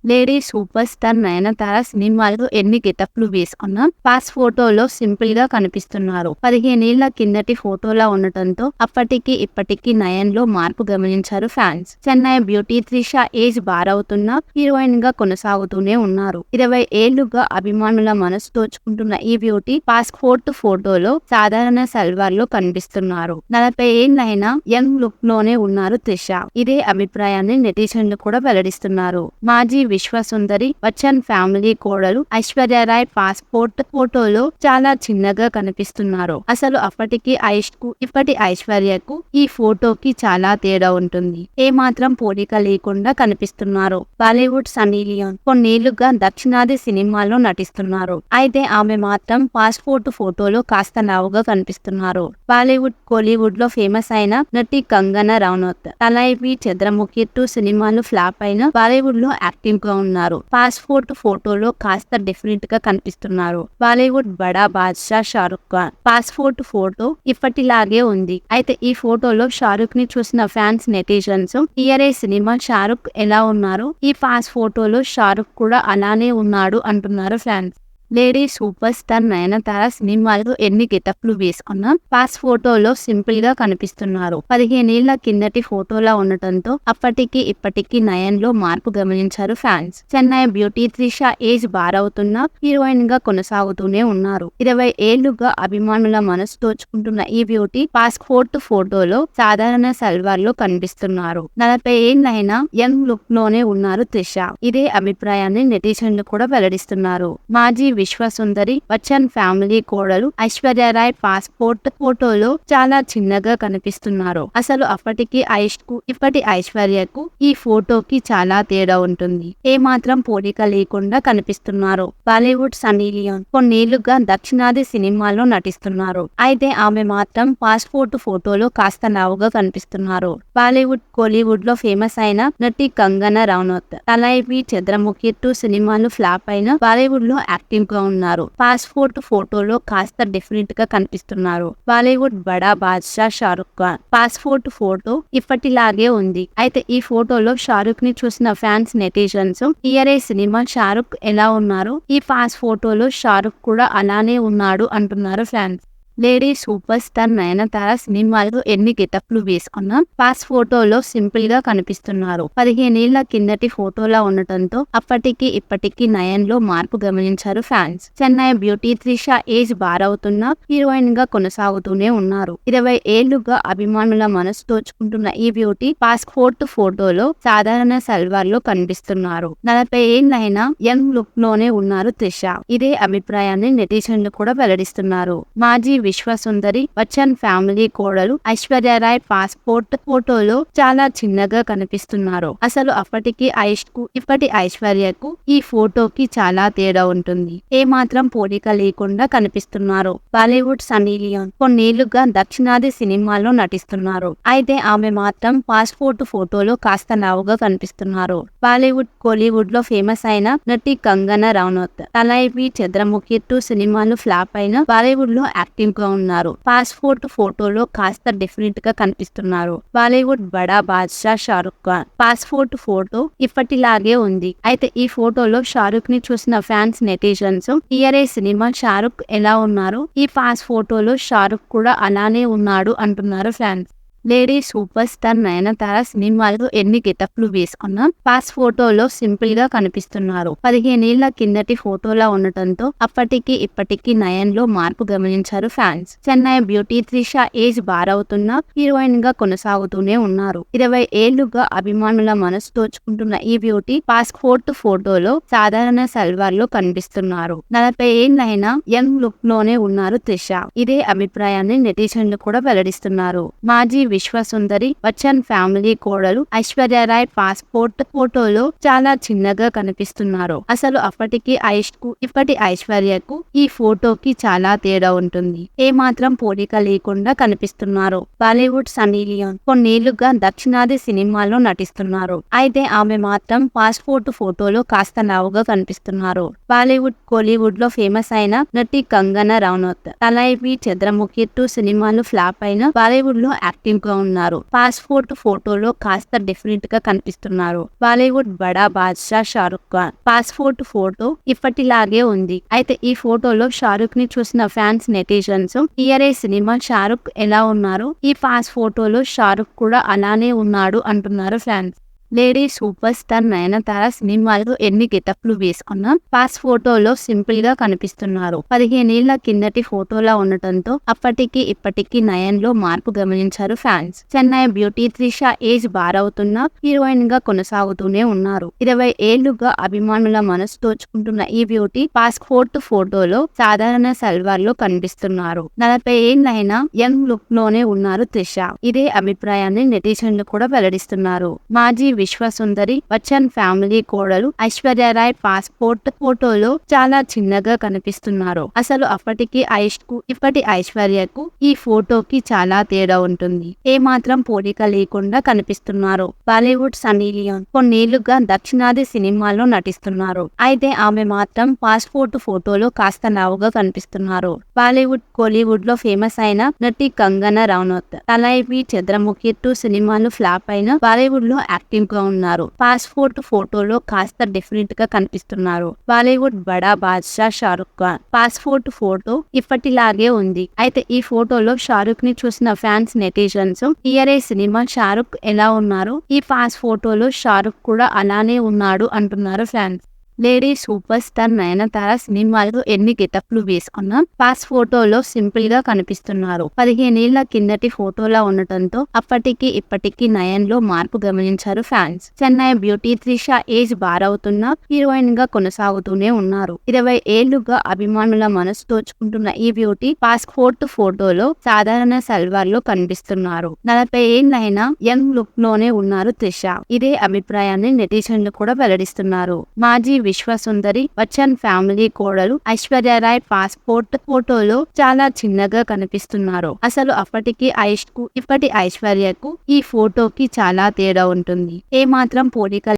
Lady super star Nayanthara సినిమాల్లో ఎన్ని గెటప్లు వేసుకున్నా పాస్ ఫోటోలో సింపుల్ గా కనిపిస్తున్నారు. 15 ఏళ్ల కిందటి ఫోటోలా ఉండటంతో అప్పటికి ఇప్పటికి నయన్లో మార్పు గమనించారు fans. Chennai beauty Trisha age బారవుతున్నా హీరోయిన్ గా కొనసాగుతూనే ఉన్నారు. 20 ఏళ్లుగా అభిమానుల మనసు దోచుకుంటున్న ఈ బ్యూటీ పాస్పోర్ట్ ఫోటోలో సాధారణ సల్వార్ లో కనిపిస్తున్నారు. 40 ఏళ్లైనా యంగ్ లుక్ లోనే ఉన్నారు త్రిష. ఇదే అభిప్రాయాన్ని నెటిజన్లు కూడా వెల్లడిస్తున్నారు. మాజీ విశ్వసుందరి బచ్చన్ ఫ్యామిలీ కోడలు ఐశ్వర్యరాయ్ పాస్పోర్ట్ ఫోటోలో చాలా చిన్నగా కనిపిస్తున్నారు. అసలు అప్పటికి ఐష్ కు ఇప్పటి ఐశ్వర్యకు ఈ ఫోటోకి చాలా తేడా ఉంటుంది. ఏమాత్రం పోలిక లేకుండా కనిపిస్తున్నారు. బాలీవుడ్ సన్నీ లియోన్ కొన్నేళ్లుగా దక్షిణాది సినిమాల్లో నటిస్తున్నారు. అయితే ఆమె మాత్రం పాస్పోర్ట్ ఫోటోలో కాస్త లావుగా కనిపిస్తున్నారు. బాలీవుడ్ కోలీవుడ్ లో ఫేమస్ అయిన నటి కంగనా రనౌత్ తలైవి చంద్రముఖి 2 సినిమాలు ఫ్లాప్ అయిన బాలీవుడ్ లో యాక్టివ్ గా ఉన్నారు. పాస్పోర్ట్ ఫోటోలో కాస్త డిఫరెంట్ గా కనిపిస్తున్నారు. బాలీవుడ్ బడా బాద్షా షారుఖ్ ఖాన్ పాస్పోర్ట్ ఫోటో ఇప్పటిలాగే ఉంది. అయితే ఈ ఫోటోలో షారుఖ్ ని చూసిన ఫ్యాన్స్ నెటిజన్స్ ఇయరే సినిమా షారుఖ్ ఎలా ఉన్నారు, ఈ పాస్ ఫోటోలో షారుఖ్ కూడా అలానే ఉన్నాడు అంటున్నారు fans. Lady super star Nayanthara సినిమాల్లో ఎన్ని గెటప్లు వేసుకున్నా పాస్ ఫోటోలో సింపుల్ గా కనిపిస్తున్నారు. 15 ఏళ్ల కిందటి ఫోటోలా ఉండటంతో అప్పటికి ఇప్పటికి నయన్లో మార్పు గమనించారు fans. Chennai beauty Trisha age బారవుతున్నా హీరోయిన్ గా కొనసాగుతూనే ఉన్నారు. 20 ఏళ్లుగా అభిమానుల మనసు దోచుకుంటున్న ఈ బ్యూటీ పాస్పోర్ట్ ఫోటోలో సాధారణ సల్వార్ లో కనిపిస్తున్నారు. 40 ఏళ్లైనా యంగ్ లుక్ లోనే ఉన్నారు త్రిష. ఇదే అభిప్రాయాన్ని నెటిజన్లు కూడా వెల్లడిస్తున్నారు. మాజీ విశ్వసుందరి బచ్చన్ ఫ్యామిలీ కోడలు ఐశ్వర్యరాయ్ పాస్పోర్ట్ ఫోటోలో చాలా చిన్నగా కనిపిస్తున్నారు. అసలు అప్పటికి ఐష్ కు ఇప్పటి ఐశ్వర్యకు ఈ ఫోటోకి చాలా తేడా ఉంటుంది. ఏమాత్రం పోలిక లేకుండా కనిపిస్తున్నారు. బాలీవుడ్ సన్నీ లియోన్ కొన్నేళ్లుగా దక్షిణాది సినిమాల్లో నటిస్తున్నారు. అయితే ఆమె మాత్రం పాస్పోర్ట్ ఫోటోలో కాస్త లావుగా కనిపిస్తున్నారు. బాలీవుడ్ కోలీవుడ్ లో ఫేమస్ అయిన నటి కంగనా రనౌత్ తలైవి చంద్రముఖి 2 సినిమాలు ఫ్లాప్ అయిన బాలీవుడ్ లో యాక్టివ్ గా ఉన్నారు. పాస్పోర్ట్ ఫోటోలో కాస్త డిఫరెంట్ గా కనిపిస్తున్నారు. బాలీవుడ్ బడా బాద్షా షారుఖ్ ఖాన్ పాస్పోర్ట్ ఫోటో ఇప్పటిలాగే ఉంది. అయితే ఈ ఫోటోలో షారుఖ్ ని చూసిన ఫ్యాన్స్ నెటిజన్స్ ఇయరే సినిమా షారుఖ్ ఎలా ఉన్నారు, ఈ పాస్ ఫోటోలో షారుఖ్ కూడా అలానే ఉన్నాడు అంటున్నారు fans. Lady super star Nayanthara సినిమాల్లో ఎన్ని గెటప్లు వేసుకున్నా పాస్ ఫోటోలో సింపుల్ గా కనిపిస్తున్నారు. 15 ఏళ్ల కిందటి ఫోటోలా ఉండటంతో అప్పటికి ఇప్పటికి నయన్లో మార్పు గమనించారు fans. Chennai beauty Trisha age బారవుతున్నా హీరోయిన్ గా కొనసాగుతూనే ఉన్నారు. 20 ఏళ్లుగా అభిమానుల మనసు దోచుకుంటున్న ఈ బ్యూటీ పాస్పోర్ట్ ఫోటోలో సాధారణ సల్వార్ లో కనిపిస్తున్నారు. 40 ఏళ్లైనా యంగ్ లుక్ లోనే ఉన్నారు త్రిష. ఇదే అభిప్రాయాన్ని నెటిజన్లు కూడా వెల్లడిస్తున్నారు. మాజీ విశ్వసుందరి బచ్చన్ ఫ్యామిలీ కోడలు ఐశ్వర్యరాయ్ పాస్పోర్ట్ ఫోటోలో చాలా చిన్నగా కనిపిస్తున్నారు. అసలు అప్పటికి ఐష్ కు ఇప్పటి ఐశ్వర్యకు ఈ ఫోటోకి చాలా తేడా ఉంటుంది. ఏమాత్రం పోలిక లేకుండా కనిపిస్తున్నారు. బాలీవుడ్ సన్నీ లియోన్ కొన్నేళ్లుగా దక్షిణాది సినిమాల్లో నటిస్తున్నారు. అయితే ఆమె మాత్రం పాస్పోర్ట్ ఫోటోలో కాస్త లావుగా కనిపిస్తున్నారు. బాలీవుడ్ కోలీవుడ్ లో ఫేమస్ అయిన నటి కంగనా రనౌత్ తలైవి చంద్రముఖి 2 సినిమాలు ఫ్లాప్ అయిన బాలీవుడ్ లో యాక్టివ్ గా ఉన్నారు. పాస్పోర్ట్ ఫోటోలో కాస్త డిఫరెంట్ గా కనిపిస్తున్నారు. బాలీవుడ్ బడా బాద్షా షారుఖ్ ఖాన్ పాస్పోర్ట్ ఫోటో ఇప్పటిలాగే ఉంది. అయితే ఈ ఫోటోలో షారుఖ్ ని చూసిన ఫ్యాన్స్ నెటిజన్స్ ఇయరే సినిమా షారుఖ్ ఎలా ఉన్నారు, ఈ పాస్ ఫోటోలో షారుఖ్ కూడా అలానే ఉన్నాడు అంటున్నారు fans. Lady super star Nayanthara సినిమాల్లో ఎన్ని గెటప్లు వేసుకున్నా పాస్ ఫోటోలో సింపుల్ గా కనిపిస్తున్నారు. 15 ఏళ్ల కిందటి ఫోటోలా ఉండటంతో అప్పటికి ఇప్పటికి నయన్లో మార్పు గమనించారు fans. Chennai beauty Trisha age బారవుతున్నా హీరోయిన్ గా కొనసాగుతూనే ఉన్నారు. 20 ఏళ్లుగా అభిమానుల మనసు దోచుకుంటున్న ఈ బ్యూటీ పాస్పోర్ట్ ఫోటోలో సాధారణ సల్వార్ లో కనిపిస్తున్నారు. 40 ఏళ్లైనా యంగ్ లుక్ లోనే ఉన్నారు త్రిష. ఇదే అభిప్రాయాన్ని నెటిజన్లు కూడా వెల్లడిస్తున్నారు. మాజీ విశ్వసుందరి బచ్చన్ ఫ్యామిలీ కోడలు ఐశ్వర్యరాయ్ పాస్పోర్ట్ ఫోటోలో చాలా చిన్నగా కనిపిస్తున్నారు. అసలు అప్పటికి ఐష్ కు ఇప్పటి ఐశ్వర్యకు ఈ ఫోటోకి చాలా తేడా ఉంటుంది. ఏమాత్రం పోలిక లేకుండా కనిపిస్తున్నారు. బాలీవుడ్ సన్నీ లియోన్ కొన్నేళ్లుగా దక్షిణాది సినిమాల్లో నటిస్తున్నారు. అయితే ఆమె మాత్రం పాస్పోర్ట్ ఫోటోలో కాస్త లావుగా కనిపిస్తున్నారు. బాలీవుడ్ కోలీవుడ్ లో ఫేమస్ అయిన నటి కంగనా రనౌత్ తలైవి చంద్రముఖి 2 సినిమాలు ఫ్లాప్ అయిన బాలీవుడ్ లో యాక్టివ్ గా ఉన్నారు. పాస్పోర్ట్ ఫోటోలో కాస్త డిఫరెంట్ గా కనిపిస్తున్నారు. బాలీవుడ్ బడా బాద్షా షారుఖ్ ఖాన్ పాస్పోర్ట్ ఫోటో ఇప్పటిలాగే ఉంది. అయితే ఈ ఫోటోలో షారుఖ్ ని చూసిన ఫ్యాన్స్ నెటిజన్స్ ఇయరే సినిమా షారుఖ్ ఎలా ఉన్నారు, ఈ పాస్ ఫోటోలో షారుఖ్ కూడా అలానే ఉన్నాడు అంటున్నారు fans. Lady super star Nayanthara సినిమాలో ఎన్ని గెటప్లు వేసుకున్నా పాస్ ఫోటోలో సింపుల్ గా కనిపిస్తున్నారు. 15 ఏళ్ల కిందటి ఫోటోలా ఉండటంతో అప్పటికి ఇప్పటికి నయన్లో మార్పు గమనించారు fans. Chennai beauty Trisha age బారవుతున్నా హీరోయిన్ గా కొనసాగుతూనే ఉన్నారు. 20 ఏళ్లుగా అభిమానుల మనసు దోచుకుంటున్న ఈ బ్యూటీ పాస్పోర్ట్ ఫోటోలో సాధారణ సల్వార్ లో కనిపిస్తున్నారు. 40 ఏళ్లైనా యంగ్ లుక్ లోనే ఉన్నారు త్రిష. ఇదే అభిప్రాయాన్ని నెటిజన్లు కూడా వెల్లడిస్తున్నారు. మాజీ విశ్వసుందరి బచ్చన్ ఫ్యామిలీ కోడలు ఐశ్వర్యరాయ్ పాస్పోర్ట్ ఫోటోలో చాలా చిన్నగా కనిపిస్తున్నారు. అసలు అప్పటికి ఐష్ కు ఇప్పటి ఐశ్వర్యకు ఈ ఫోటోకి చాలా తేడా ఉంటుంది. ఏ మాత్రం పోలిక లేకుండా కనిపిస్తున్నారు. బాలీవుడ్ సన్నీ లియోన్ కొన్నేళ్లుగా దక్షిణాది సినిమాల్లో నటిస్తున్నారు. అయితే ఆమె మాత్రం పాస్పోర్ట్ ఫోటోలో కాస్త లావుగా కనిపిస్తున్నారు. బాలీవుడ్ కోలీవుడ్ లో ఫేమస్ అయిన నటి కంగనా రనౌత్ తలైవి చంద్రముఖి 2 సినిమాలు ఫ్లాప్ అయిన బాలీవుడ్ లో యాక్టివ్ గా ఉన్నారు. పాస్పోర్ట్ ఫోటోలో కాస్త డిఫరెంట్ గా కనిపిస్తున్నారు. బాలీవుడ్ బడా బాద్షా షారుఖ్ ఖాన్ పాస్పోర్ట్ ఫోటో ఇప్పటిలాగే ఉంది. అయితే ఈ ఫోటోలో షారుఖ్ ని చూసిన ఫ్యాన్స్ నెటిజన్స్ ఇయరే సినిమా షారుఖ్ ఎలా ఉన్నారు, ఈ పాస్ ఫోటోలో షారుఖ్ కూడా అలానే ఉన్నాడు అంటున్నారు fans. Lady super star Nayanthara సినిమాలో ఎన్ని గెటప్లు వేసుకున్నా పాస్ ఫోటోలో సింపుల్ గా కనిపిస్తున్నారు. 15 ఏళ్ల కిందటి ఫోటోలా ఉండటంతో అప్పటికి ఇప్పటికి నయన్లో మార్పు గమనించారు fans. Chennai beauty Trisha age బారవుతున్నా హీరోయిన్ గా కొనసాగుతూనే ఉన్నారు. 20 ఏళ్లుగా అభిమానుల మనసు దోచుకుంటున్న ఈ బ్యూటీ పాస్పోర్ట్ ఫోటోలో సాధారణ సల్వార్ లో కనిపిస్తున్నారు. 40 ఏళ్లైనా యంగ్ లుక్ లోనే ఉన్నారు త్రిష. ఇదే అభిప్రాయాన్ని నెటిజన్లు కూడా వెల్లడిస్తున్నారు. మాజీ విశ్వసుందరి బచ్చన్ ఫ్యామిలీ కోడలు ఐశ్వర్యరాయ్ పాస్పోర్ట్ ఫోటోలో చాలా చిన్నగా కనిపిస్తున్నారు. అసలు అప్పటికి ఐష్ కు ఇప్పటి ఐశ్వర్యకు ఈ ఫోటోకి చాలా తేడా ఉంటుంది. ఏ మాత్రం పోలిక